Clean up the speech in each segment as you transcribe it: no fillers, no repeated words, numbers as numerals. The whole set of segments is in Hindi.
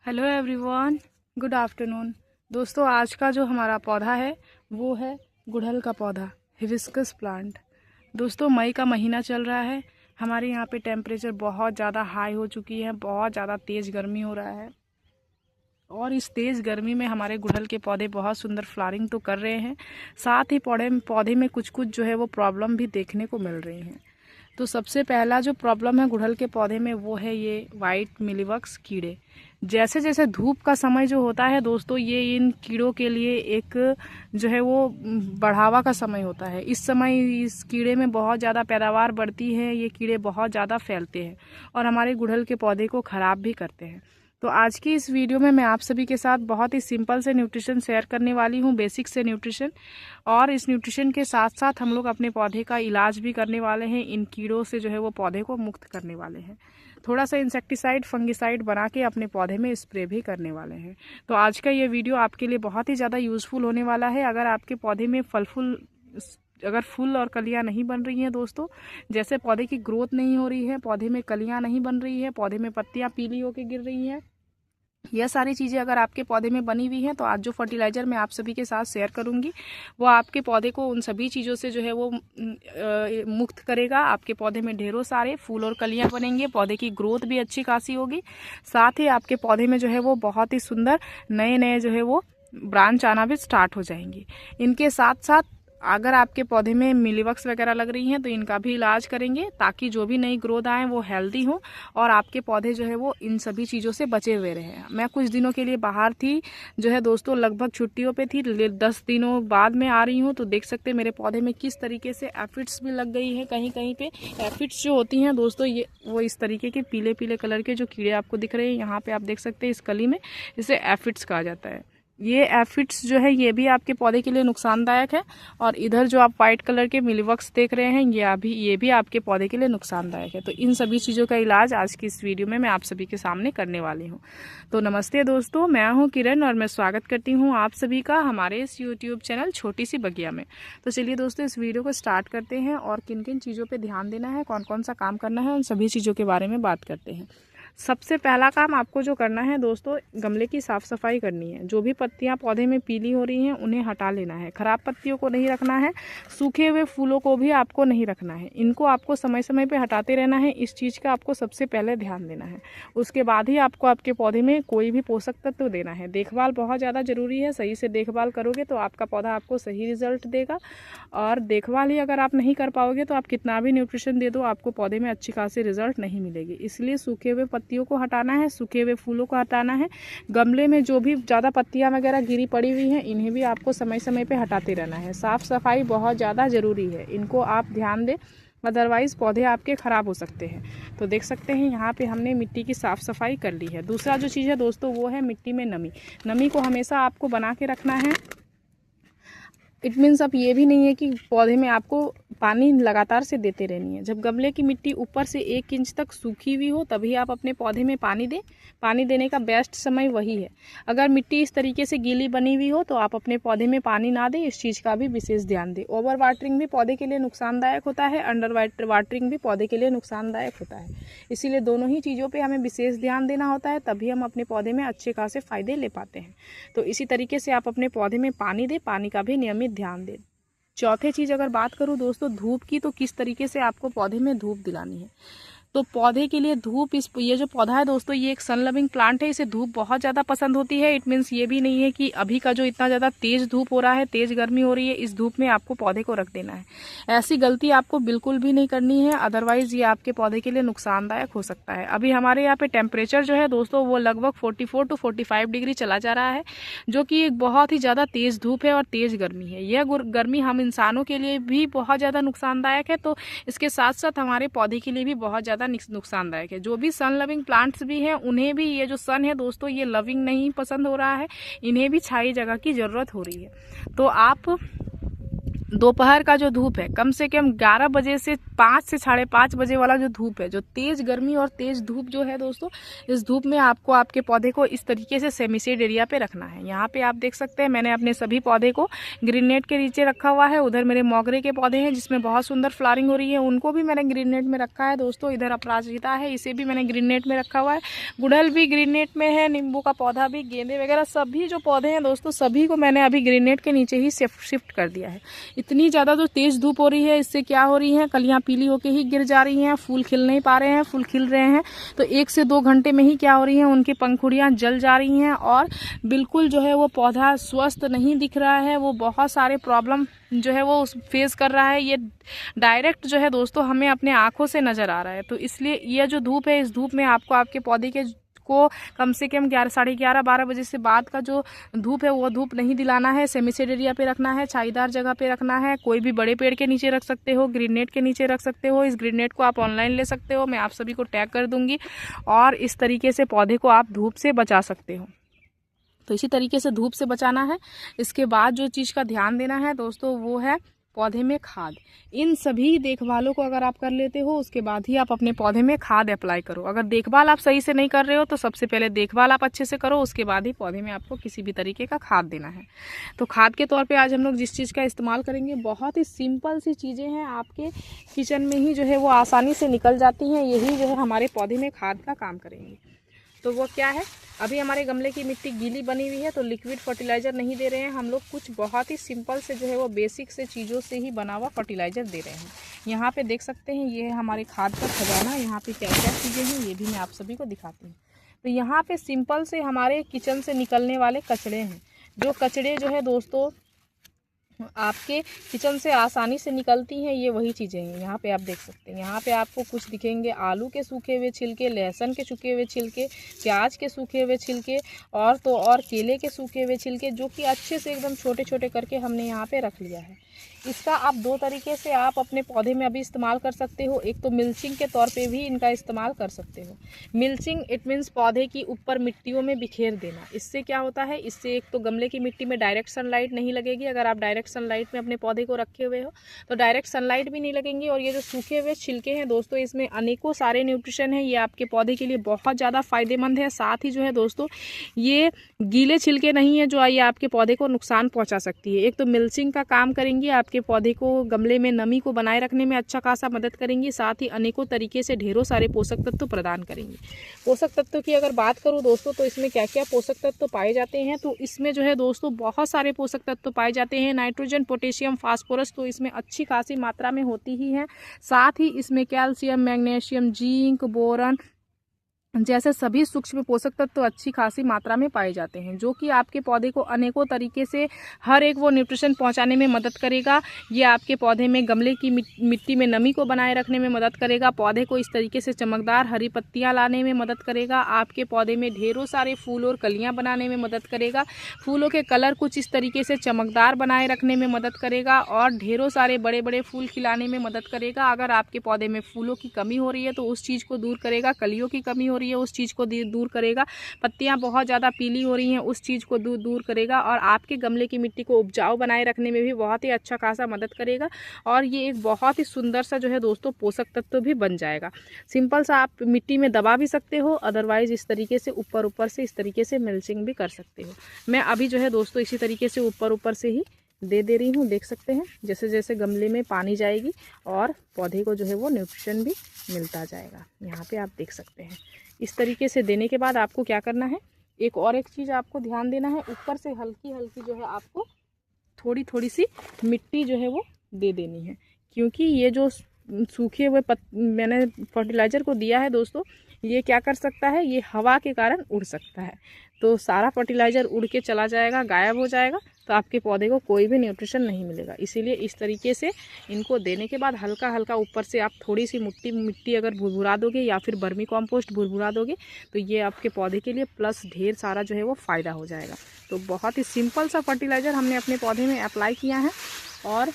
Hello everyone, good afternoon. दोस्तों, आज का जो हमारा पौधा है वो है गुड़हल का पौधा, हिबिस्कस प्लांट। दोस्तों, मई का महीना चल रहा है। हमारे यहाँ पे टेम्परेचर बहुत ज़्यादा हाई हो चुकी है, बहुत ज़्यादा तेज़ गर्मी हो रहा है और इस तेज़ गर्मी में हमारे गुड़हल के पौधे बहुत सुंदर फ्लावरिंग तो कर रहे हैं, साथ ही पौधे में कुछ कुछ जो है वो प्रॉब्लम भी देखने को मिल रही हैं। तो सबसे पहला जो प्रॉब्लम है गुड़हल के पौधे में वो है ये वाइट मिलीबग्स कीड़े। जैसे जैसे धूप का समय जो होता है दोस्तों, ये इन कीड़ों के लिए एक जो है वो बढ़ावा का समय होता है। इस समय इस कीड़े में बहुत ज़्यादा पैदावार बढ़ती है, ये कीड़े बहुत ज़्यादा फैलते हैं और हमारे गुड़हल के पौधे को ख़राब भी करते हैं। तो आज की इस वीडियो में मैं आप सभी के साथ बहुत ही सिंपल से न्यूट्रिशन शेयर करने वाली हूँ, बेसिक से न्यूट्रिशन। और इस न्यूट्रिशन के साथ साथ हम लोग अपने पौधे का इलाज भी करने वाले हैं, इन कीड़ों से जो है वो पौधे को मुक्त करने वाले हैं। थोड़ा सा इंसेक्टिसाइड फंगिसाइड बना के अपने पौधे में स्प्रे भी करने वाले हैं। तो आज का ये वीडियो आपके लिए बहुत ही ज़्यादा यूज़फुल होने वाला है। अगर आपके पौधे में अगर फूल और कलियां नहीं बन रही हैं दोस्तों, जैसे पौधे की ग्रोथ नहीं हो रही है, पौधे में कलियां नहीं बन रही है, पौधे में पत्तियां पीली होकर गिर रही हैं, यह सारी चीज़ें अगर आपके पौधे में बनी हुई हैं, तो आज जो फर्टिलाइज़र मैं आप सभी के साथ शेयर करूंगी वो आपके पौधे को उन सभी चीज़ों से जो है वो मुक्त करेगा। आपके पौधे में ढेरों सारे फूल और कलियां बनेंगे, पौधे की ग्रोथ भी अच्छी खासी होगी, साथ ही आपके पौधे में जो है वो बहुत ही सुंदर नए नए जो है वो ब्रांच आना भी स्टार्ट हो जाएंगी। इनके साथ साथ अगर आपके पौधे में मिलीबग्स वगैरह लग रही हैं तो इनका भी इलाज करेंगे, ताकि जो भी नई ग्रोथ आए वो हेल्दी हो और आपके पौधे जो है वो इन सभी चीज़ों से बचे हुए रहें। मैं कुछ दिनों के लिए बाहर थी जो है दोस्तों, लगभग छुट्टियों पे थी, 10 दिनों बाद में आ रही हूँ। तो देख सकते हैं मेरे पौधे में किस तरीके से एफिड्स भी लग गई है। कहीं कहीं पे एफिड्स जो होती हैं दोस्तों, ये वो इस तरीके के पीले पीले कलर के जो कीड़े आपको दिख रहे हैं यहाँ पे, आप देख सकते हैं इस कली में, इसे एफिड्स कहा जाता है। ये एफिड्स जो है ये भी आपके पौधे के लिए नुकसानदायक है और इधर जो आप वाइट कलर के मिलीबग्स देख रहे हैं ये भी आपके पौधे के लिए नुकसानदायक है। तो इन सभी चीज़ों का इलाज आज की इस वीडियो में मैं आप सभी के सामने करने वाली हूँ। तो नमस्ते दोस्तों, मैं हूँ किरण और मैं स्वागत करती हूँ आप सभी का हमारे इस यूट्यूब चैनल छोटी सी बगिया में। तो चलिए दोस्तों, इस वीडियो को स्टार्ट करते हैं और किन किन चीज़ों पर ध्यान देना है, कौन कौन सा काम करना है, उन सभी चीज़ों के बारे में बात करते हैं। सबसे पहला काम आपको जो करना है दोस्तों, गमले की साफ़ सफाई करनी है। जो भी पत्तियां पौधे में पीली हो रही हैं उन्हें हटा लेना है। ख़राब पत्तियों को नहीं रखना है, सूखे हुए फूलों को भी आपको नहीं रखना है। इनको आपको समय समय पे हटाते रहना है। इस चीज़ का आपको सबसे पहले ध्यान देना है। उसके बाद ही आपको आपके पौधे में कोई भी पोषक तत्व देना है। देखभाल बहुत ज़्यादा ज़रूरी है। सही से देखभाल करोगे तो आपका पौधा आपको सही रिजल्ट देगा, और देखभाल ही अगर आप नहीं कर पाओगे तो आप कितना भी न्यूट्रिशन दे दो, आपको पौधे में अच्छी खासी रिजल्ट नहीं मिलेगी। इसलिए सूखे हुए पत्तियों को हटाना है, सूखे हुए फूलों को हटाना है। गमले में जो भी ज़्यादा पत्तियां वगैरह गिरी पड़ी हुई हैं इन्हें भी आपको समय समय पे हटाते रहना है। साफ़ सफाई बहुत ज़्यादा ज़रूरी है, इनको आप ध्यान दें, अदरवाइज़ पौधे आपके ख़राब हो सकते हैं। तो देख सकते हैं यहाँ पे हमने मिट्टी की साफ़ सफाई कर ली है। दूसरा जो चीज़ है दोस्तों वो है मिट्टी में नमी। नमी को हमेशा आपको बना के रखना है। इट मीन्स अब ये भी नहीं है कि पौधे में आपको पानी लगातार से देते रहनी है। जब गमले की मिट्टी ऊपर से 1 इंच तक सूखी हुई हो तभी आप अपने पौधे में पानी दें। पानी देने का बेस्ट समय वही है। अगर मिट्टी इस तरीके से गीली बनी हुई हो तो आप अपने पौधे में पानी ना दें, इस चीज़ का भी विशेष ध्यान दें। ओवर वाटरिंग भी पौधे के लिए नुकसानदायक होता है, अंडर वाटरिंग भी पौधे के लिए नुकसानदायक होता है। इसीलिए दोनों ही चीज़ों पर हमें विशेष ध्यान देना होता है, तभी हम अपने पौधे में अच्छे खासे फ़ायदे ले पाते हैं। तो इसी तरीके से आप अपने पौधे में पानी दें, पानी का भी नियमित ध्यान दें। चौथे चीज़ अगर बात करूँ दोस्तों धूप की, तो किस तरीके से आपको पौधे में धूप दिलानी है। तो पौधे के लिए धूप, ये जो पौधा है दोस्तों ये एक सन लविंग प्लांट है, इसे धूप बहुत ज़्यादा पसंद होती है। इट मीन्स ये भी नहीं है कि अभी का जो इतना ज़्यादा तेज़ धूप हो रहा है, तेज़ गर्मी हो रही है, इस धूप में आपको पौधे को रख देना है। ऐसी गलती आपको बिल्कुल भी नहीं करनी है, अदरवाइज़ ये आपके पौधे के लिए नुकसानदायक हो सकता है। अभी हमारे यहाँ पे टेम्परेचर जो है दोस्तों वो लगभग 44 to 45 डिग्री चला जा रहा है, जो कि एक बहुत ही ज़्यादा तेज़ धूप है और तेज़ गर्मी है। यह गर्मी हम इंसानों के लिए भी बहुत ज़्यादा नुकसानदायक है, तो इसके साथ साथ हमारे पौधे के लिए भी बहुत ज़्यादा नुकसानदायक है। जो भी सन लविंग प्लांट्स भी हैं उन्हें भी ये जो सन है दोस्तों ये लविंग नहीं पसंद हो रहा है, इन्हें भी छाई जगह की ज़रूरत हो रही है। तो आप दोपहर का जो धूप है कम से कम 11 बजे से 5 से 5:30 बजे वाला जो धूप है, जो तेज़ गर्मी और तेज़ धूप जो है दोस्तों, इस धूप में आपको आपके पौधे को इस तरीके से सेमी शेड एरिया पे रखना है। यहाँ पे आप देख सकते हैं मैंने अपने सभी पौधे को ग्रीन नेट के नीचे रखा हुआ है। उधर मेरे मोगरे के पौधे हैं जिसमें बहुत सुंदर फ्लावरिंग हो रही है, उनको भी मैंने ग्रीन नेट में रखा है दोस्तों। इधर अपराजिता है, इसे भी मैंने ग्रीन नेट में रखा हुआ है। गुड़हल भी ग्रीन नेट में है, नींबू का पौधा भी, गेंदे वगैरह सभी जो पौधे हैं दोस्तों, सभी को मैंने अभी ग्रीन नेट के नीचे ही शिफ्ट कर दिया है। इतनी ज़्यादा जो तेज़ धूप हो रही है, इससे क्या हो रही है, कलियां पीली होके ही गिर जा रही हैं, फूल खिल नहीं पा रहे हैं। फूल खिल रहे हैं तो 1 से 2 घंटे में ही क्या हो रही है, उनकी पंखुड़ियां जल जा रही हैं और बिल्कुल जो है वो पौधा स्वस्थ नहीं दिख रहा है। वो बहुत सारे प्रॉब्लम जो है वो फेस कर रहा है। ये डायरेक्ट जो है दोस्तों हमें अपने आंखों से नज़र आ रहा है। तो इसलिए यह जो धूप है, इस धूप में आपको आपके पौधे के को कम से कम 11-11:30-12 बजे से बाद का जो धूप है वो धूप नहीं दिलाना है। सेमी शेड एरिया पे रखना है, छाईदार जगह पे रखना है। कोई भी बड़े पेड़ के नीचे रख सकते हो, ग्रीन नेट के नीचे रख सकते हो। इस ग्रीन नेट को आप ऑनलाइन ले सकते हो, मैं आप सभी को टैग कर दूंगी। और इस तरीके से पौधे को आप धूप से बचा सकते हो। तो इसी तरीके से धूप से बचाना है। इसके बाद जो चीज़ का ध्यान देना है दोस्तों वो है पौधे में खाद। इन सभी देखभालों को अगर आप कर लेते हो उसके बाद ही आप अपने पौधे में खाद अप्लाई करो। अगर देखभाल आप सही से नहीं कर रहे हो तो सबसे पहले देखभाल आप अच्छे से करो, उसके बाद ही पौधे में आपको किसी भी तरीके का खाद देना है। तो खाद के तौर पे आज हम लोग जिस चीज़ का इस्तेमाल करेंगे, बहुत ही सिंपल सी चीज़ें हैं, आपके किचन में ही जो है वो आसानी से निकल जाती हैं। यही जो है हमारे पौधे में खाद का काम करेंगे। तो वो क्या है, अभी हमारे गमले की मिट्टी गीली बनी हुई है तो लिक्विड फर्टिलाइज़र नहीं दे रहे हैं हम लोग, कुछ बहुत ही सिंपल से जो है वो बेसिक से चीज़ों से ही बना हुआ फर्टिलाइज़र दे रहे हैं। यहाँ पे देख सकते हैं ये है हमारे खाद का खजाना। यहाँ पे क्या क्या चीज़ें हैं ये भी मैं आप सभी को दिखाती हूँ। तो यहाँ पे सिंपल से हमारे किचन से निकलने वाले कचड़े हैं, जो कचड़े जो है दोस्तों आपके किचन से आसानी से निकलती हैं, ये वही चीज़ें हैं। यहाँ पे आप देख सकते हैं, यहाँ पे आपको कुछ दिखेंगे आलू के सूखे हुए छिलके, लहसुन के सूखे हुए छिलके, प्याज के सूखे हुए छिलके और केले के सूखे हुए छिलके, जो कि अच्छे से एकदम छोटे छोटे करके हमने यहाँ पे रख लिया है। इसका आप 2 तरीके से आप अपने पौधे में अभी इस्तेमाल कर सकते हो। एक तो मिल्चिंग के तौर पे भी इनका इस्तेमाल कर सकते हो। मिल्चिंग इट मीन्स पौधे की ऊपर मिट्टियों में बिखेर देना। इससे क्या होता है, इससे एक तो गमले की मिट्टी में डायरेक्ट सनलाइट नहीं लगेगी। अगर आप डायरेक्ट सनलाइट में अपने पौधे को रखे हुए हो तो डायरेक्ट सनलाइट भी नहीं लगेंगी। और ये जो सूखे हुए छिलके हैं दोस्तों, इसमें अनेकों सारे न्यूट्रिशन है, ये आपके पौधे के लिए बहुत ज़्यादा फायदेमंद है। साथ ही जो है दोस्तों ये गीले छिलके नहीं है जो ये आपके पौधे को नुकसान पहुँचा सकती है। एक तो मिल्चिंग का काम करेंगी, आपके पौधे को गमले में नमी को बनाए रखने में अच्छा खासा मदद करेंगी। साथ ही अनेकों तरीके से ढेरों सारे पोषक तत्व प्रदान करेंगे। पोषक तत्व की अगर बात करूं दोस्तों तो इसमें क्या क्या पोषक तत्व पाए जाते हैं, तो इसमें जो है दोस्तों बहुत सारे पोषक तत्व पाए जाते हैं। नाइट्रोजन, पोटेशियम, फास्फोरस तो इसमें अच्छी खासी मात्रा में होती ही है। साथ ही इसमें कैल्शियम, मैग्नीशियम, जिंक, बोरन जैसे सभी सूक्ष्म पोषक तत्व तो अच्छी खासी मात्रा में पाए जाते हैं, जो कि आपके पौधे को अनेकों तरीके से हर एक वो न्यूट्रिशन पहुंचाने में मदद करेगा। ये आपके पौधे में गमले की मिट्टी में नमी को बनाए रखने में मदद करेगा। पौधे को इस तरीके से चमकदार हरी पत्तियां लाने में मदद करेगा। आपके पौधे में ढेरों सारे फूल और कलियां बनाने में मदद करेगा। फूलों के कलर कुछ इस तरीके से चमकदार बनाए रखने में मदद करेगा और ढेरों सारे बड़े बड़े फूल खिलाने में मदद करेगा। अगर आपके पौधे में फूलों की कमी हो रही है तो उस चीज़ को दूर करेगा। कलियों की कमी हो रही है उस चीज़ को दूर करेगा। पत्तियां बहुत ज़्यादा पीली हो रही हैं उस चीज़ को दूर करेगा। और आपके गमले की मिट्टी को उपजाऊ बनाए रखने में भी बहुत ही अच्छा खासा मदद करेगा। और ये एक बहुत ही सुंदर सा जो है दोस्तों पोषक तत्व भी बन जाएगा। सिंपल सा आप मिट्टी में दबा भी सकते हो, अदरवाइज इस तरीके से ऊपर से इस तरीके से मिल्चिंग भी कर सकते हो। मैं अभी जो है दोस्तों इसी तरीके से ऊपर से ही दे रही हूँ। देख सकते हैं जैसे जैसे गमले में पानी जाएगी और पौधे को जो है वो न्यूट्रिशन भी मिलता जाएगा। यहाँ पे आप देख सकते हैं इस तरीके से देने के बाद आपको क्या करना है, एक चीज़ आपको ध्यान देना है, ऊपर से हल्की हल्की जो है आपको थोड़ी सी मिट्टी जो है वो दे देनी है। क्योंकि ये जो सूखे हुए मैंने फर्टिलाइज़र को दिया है दोस्तों, ये क्या कर सकता है, ये हवा के कारण उड़ सकता है। तो सारा फर्टिलाइज़र उड़ के चला जाएगा, गायब हो जाएगा, तो आपके पौधे को कोई भी न्यूट्रिशन नहीं मिलेगा। इसीलिए इस तरीके से इनको देने के बाद हल्का हल्का ऊपर से आप थोड़ी सी मिट्टी अगर भुरभुरा दोगे या फिर वर्मी कॉम्पोस्ट भुरभुरा दोगे तो ये आपके पौधे के लिए प्लस ढेर सारा जो है वो फ़ायदा हो जाएगा। तो बहुत ही सिंपल सा फर्टिलाइज़र हमने अपने पौधे में अप्लाई किया है और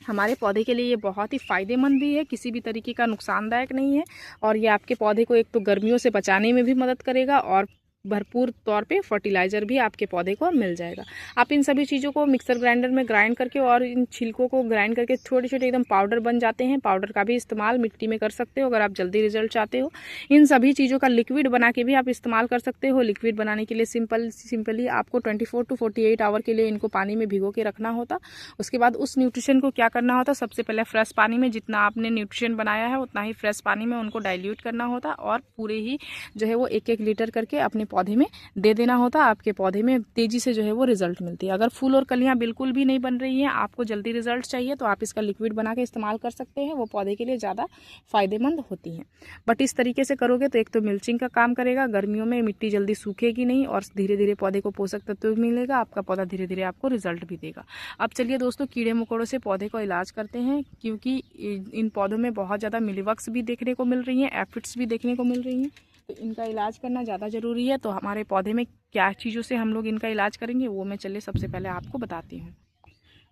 हमारे पौधे के लिए ये बहुत ही फ़ायदेमंद भी है, किसी भी तरीके का नुकसानदायक नहीं है। और ये आपके पौधे को एक तो गर्मियों से बचाने में भी मदद करेगा और भरपूर तौर पे फर्टिलाइज़र भी आपके पौधे को मिल जाएगा। आप इन सभी चीज़ों को मिक्सर ग्राइंडर में ग्राइंड करके और इन छिलकों को ग्राइंड करके छोटे छोटे एकदम पाउडर बन जाते हैं। पाउडर का भी इस्तेमाल मिट्टी में कर सकते हो अगर आप जल्दी रिजल्ट चाहते हो। इन सभी चीज़ों का लिक्विड बना के भी आप इस्तेमाल कर सकते हो। लिक्विड बनाने के लिए सिंपली आपको 24 to 48 आवर के लिए इनको पानी में भिगो के रखना होता। उसके बाद उस न्यूट्रिशन को क्या करना होता, सबसे पहले फ्रेश पानी में जितना आपने न्यूट्रिशन बनाया है उतना ही फ्रेश पानी में उनको डाइल्यूट करना होता और पूरे ही जो है वो 1-1 लीटर करके अपने पौधे में दे देना होता। आपके पौधे में तेज़ी से जो है वो रिजल्ट मिलती है। अगर फूल और कलियां बिल्कुल भी नहीं बन रही हैं, आपको जल्दी रिजल्ट चाहिए, तो आप इसका लिक्विड बना के इस्तेमाल कर सकते हैं। वो पौधे के लिए ज़्यादा फ़ायदेमंद होती हैं। बट इस तरीके से करोगे तो एक तो मिल्चिंग का काम करेगा, गर्मियों में मिट्टी जल्दी सूखेगी नहीं और धीरे धीरे पौधे को पोषक तत्व भी मिलेगा, आपका पौधा धीरे धीरे आपको रिजल्ट भी देगा। अब चलिए दोस्तों, कीड़े मकोड़ों से पौधे को इलाज करते हैं, क्योंकि इन पौधों में बहुत ज़्यादा मिलीबग्स भी देखने को मिल रही हैं, एफिड्स भी देखने को मिल रही हैं, तो इनका इलाज करना ज़्यादा ज़रूरी है। तो हमारे पौधे में क्या चीज़ों से हम लोग इनका इलाज करेंगे वो मैं चलिए सबसे पहले आपको बताती हूँ।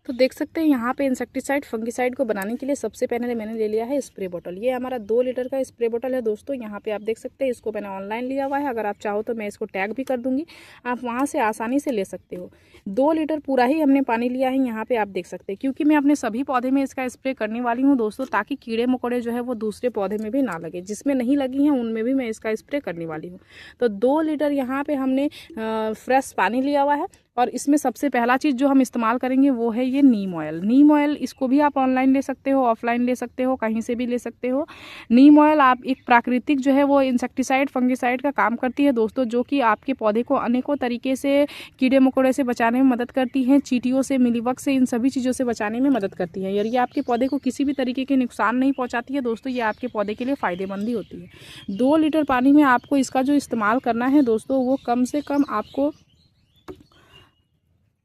तो देख सकते हैं यहाँ पे इंसेक्टिसाइड फंगिसाइड को बनाने के लिए सबसे पहले मैंने ले लिया है स्प्रे बोतल। ये हमारा 2 लीटर का स्प्रे बोतल है दोस्तों। यहाँ पे आप देख सकते हैं, इसको मैंने ऑनलाइन लिया हुआ है। अगर आप चाहो तो मैं इसको टैग भी कर दूंगी, आप वहाँ से आसानी से ले सकते हो। 2 लीटर पूरा ही हमने पानी लिया है। यहाँ पे आप देख सकते हैं, क्योंकि मैं अपने सभी पौधे में इसका स्प्रे करने वाली हूँ दोस्तों, ताकि कीड़े मकोड़े जो है वो दूसरे पौधे में भी ना लगे। जिसमें नहीं लगी हैं उनमें भी मैं इसका स्प्रे करने वाली हूँ। तो 2 लीटर यहाँ पे हमने फ्रेश पानी लिया हुआ है और इसमें सबसे पहला चीज़ जो हम इस्तेमाल करेंगे वो है ये नीम ऑयल। नीम ऑयल इसको भी आप ऑनलाइन ले सकते हो, ऑफलाइन ले सकते हो, कहीं से भी ले सकते हो। नीम ऑयल आप एक प्राकृतिक जो है वो इंसेक्टिसाइड फंगिसाइड का काम करती है दोस्तों, जो कि आपके पौधे को अनेकों तरीके से कीड़े मकोड़े से बचाने में मदद करती है, चींटियों से, मिलीबग से, इन सभी चीज़ों से बचाने में मदद करती है। और ये आपके पौधे को किसी भी तरीके के नुकसान नहीं पहुँचाती है दोस्तों, ये आपके पौधे के लिए फ़ायदेमंद ही होती है। 2 लीटर पानी में आपको इसका जो इस्तेमाल करना है दोस्तों, वो कम से कम आपको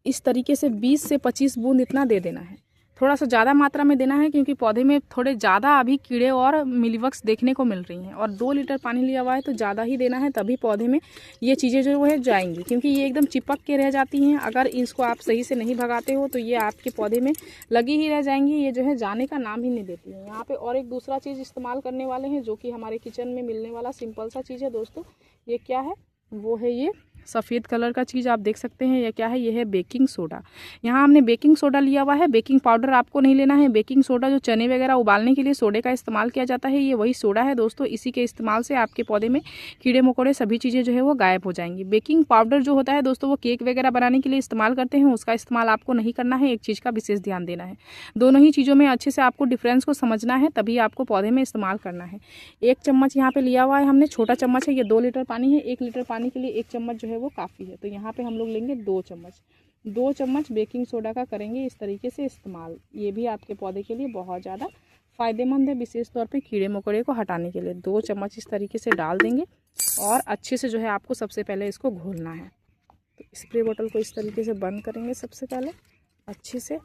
इस तरीके से 20 से 25 बूंद इतना दे देना है। थोड़ा सा ज़्यादा मात्रा में देना है, क्योंकि पौधे में थोड़े ज़्यादा अभी कीड़े और मिलीबग्स देखने को मिल रही हैं। और 2 लीटर पानी लिया हुआ है तो ज़्यादा ही देना है, तभी पौधे में ये चीज़ें जो है जाएंगी, क्योंकि ये एकदम चिपक के रह जाती हैं। अगर इसको आप सही से नहीं भगाते हो तो ये आपके पौधे में लगी ही रह जाएंगी, ये जो है जाने का नाम ही नहीं देती है। यहाँ पर और एक दूसरा चीज़ इस्तेमाल करने वाले हैं, जो कि हमारे किचन में मिलने वाला सिंपल सा चीज़ है दोस्तों। ये क्या है, वो है ये सफ़ेद कलर का चीज़ आप देख सकते हैं। यह क्या है, यह है बेकिंग सोडा। यहाँ हमने बेकिंग सोडा लिया हुआ है, बेकिंग पाउडर आपको नहीं लेना है। बेकिंग सोडा जो चने वगैरह उबालने के लिए सोडे का इस्तेमाल किया जाता है, ये वही सोडा है दोस्तों। इसी के इस्तेमाल से आपके पौधे में कीड़े मकोड़े सभी चीज़ें जो है वो गायब हो जाएंगी। बेकिंग पाउडर जो होता है दोस्तों, वो केक वगैरह बनाने के लिए इस्तेमाल करते हैं, उसका इस्तेमाल आपको नहीं करना है। एक चीज़ का विशेष ध्यान देना है, दोनों ही चीज़ों में अच्छे से आपको डिफरेंस को समझना है, तभी आपको पौधे में इस्तेमाल करना है। 1 चम्मच यहाँ पे लिया हुआ है हमने, छोटा चम्मच है। ये 2 लीटर पानी है, 1 लीटर पानी के लिए 1 चम्मच जो है वो काफ़ी है। तो यहाँ पे हम लोग लेंगे 2 चम्मच। 2 चम्मच बेकिंग सोडा का करेंगे इस तरीके से इस्तेमाल। ये भी आपके पौधे के लिए बहुत ज़्यादा फ़ायदेमंद है, विशेष तौर पे कीड़े मकोड़े को हटाने के लिए। 2 चम्मच इस तरीके से डाल देंगे और अच्छे से जो है आपको सबसे पहले इसको घोलना है। तो स्प्रे बोतल को इस तरीके से बंद करेंगे सबसे पहले अच्छे से।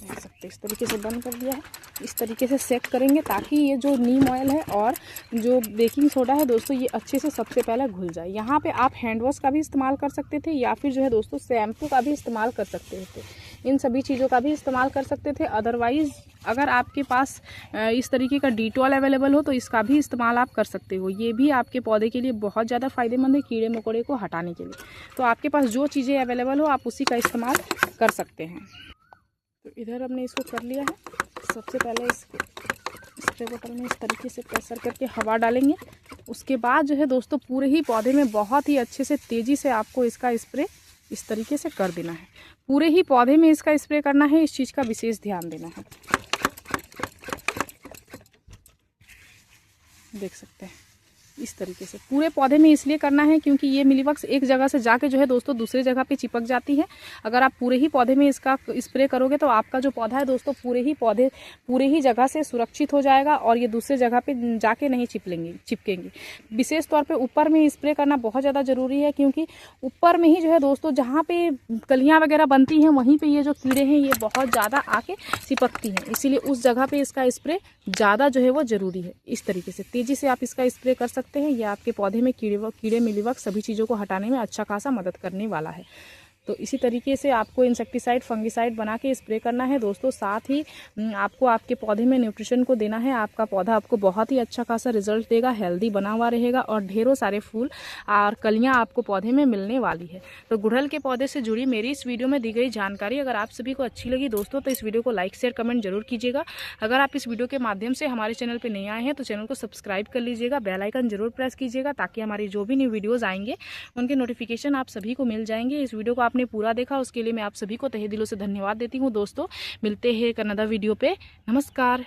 देख सकते इस तरीके से बंद कर दिया है। इस तरीके से सेक करेंगे ताकि ये जो नीम ऑयल है और जो बेकिंग सोडा है दोस्तों, ये अच्छे से सबसे पहले घुल जाए। यहाँ पे आप हैंड वॉश का भी इस्तेमाल कर सकते थे, या फिर जो है दोस्तों शैम्पू का भी इस्तेमाल कर सकते थे। इन सभी चीज़ों का भी इस्तेमाल कर सकते थे। अदरवाइज़ अगर आपके पास इस तरीके का डिटॉल अवेलेबल हो तो इसका भी इस्तेमाल आप कर सकते हो। ये भी आपके पौधे के लिए बहुत ज़्यादा फ़ायदेमंद है, कीड़े मकोड़े को हटाने के लिए। तो आपके पास जो चीज़ें अवेलेबल हो आप उसी का इस्तेमाल कर सकते हैं। तो इधर हमने इसको कर लिया है। सबसे पहले इस स्प्रे बोतल में इस तरीके से प्रेशर करके हवा डालेंगे। उसके बाद जो है दोस्तों, पूरे ही पौधे में बहुत ही अच्छे से तेज़ी से आपको इसका स्प्रे इस तरीके से कर देना है। पूरे ही पौधे में इसका स्प्रे करना है, इस चीज़ का विशेष ध्यान देना है। देख सकते हैं इस तरीके से पूरे पौधे में इसलिए करना है क्योंकि ये मिलीबग्स एक जगह से जाके जो है दोस्तों दूसरे जगह पे चिपक जाती है। अगर आप पूरे ही पौधे में इसका स्प्रे करोगे तो आपका जो पौधा है दोस्तों पूरे ही जगह से सुरक्षित हो जाएगा और ये दूसरे जगह पे जाके नहीं चिपकेंगे। विशेष तौर पे ऊपर में स्प्रे करना बहुत ज़्यादा ज़रूरी है, क्योंकि ऊपर में ही जो है दोस्तों जहाँ पे कलियाँ वगैरह बनती हैं वहीं पर ये जो कीड़े हैं ये बहुत ज़्यादा आके चिपकती हैं, इसीलिए उस जगह पर इसका स्प्रे ज़्यादा जो है वो ज़रूरी है। इस तरीके से तेज़ी से आप इसका स्प्रे कर सकते हैं। यह आपके पौधे में कीड़े मिलीबग सभी चीज़ों को हटाने में अच्छा खासा मदद करने वाला है। तो इसी तरीके से आपको इंसेक्टिसाइड फंगिसाइड बना के स्प्रे करना है दोस्तों। साथ ही आपको आपके पौधे में न्यूट्रिशन को देना है। आपका पौधा आपको बहुत ही अच्छा खासा रिजल्ट देगा, हेल्दी बना हुआ रहेगा और ढेरों सारे फूल और कलियाँ आपको पौधे में मिलने वाली है। तो गुड़हल के पौधे से जुड़ी मेरी इस वीडियो में दी गई जानकारी अगर आप सभी को अच्छी लगी दोस्तों तो इस वीडियो को लाइक शेयर कमेंट जरूर कीजिएगा। अगर आप इस वीडियो के माध्यम से हमारे चैनल पर नए आए हैं तो चैनल को सब्सक्राइब कर लीजिएगा, बेल आइकन जरूर प्रेस कीजिएगा ताकि हमारी जो भी न्यू वीडियोज़ आएंगे उनके नोटिफिकेशन आप सभी को मिल जाएंगे। इस वीडियो को आपने पूरा देखा उसके लिए मैं आप सभी को तहे दिलों से धन्यवाद देती हूँ दोस्तों। मिलते हैं एक अनदर वीडियो पे। नमस्कार।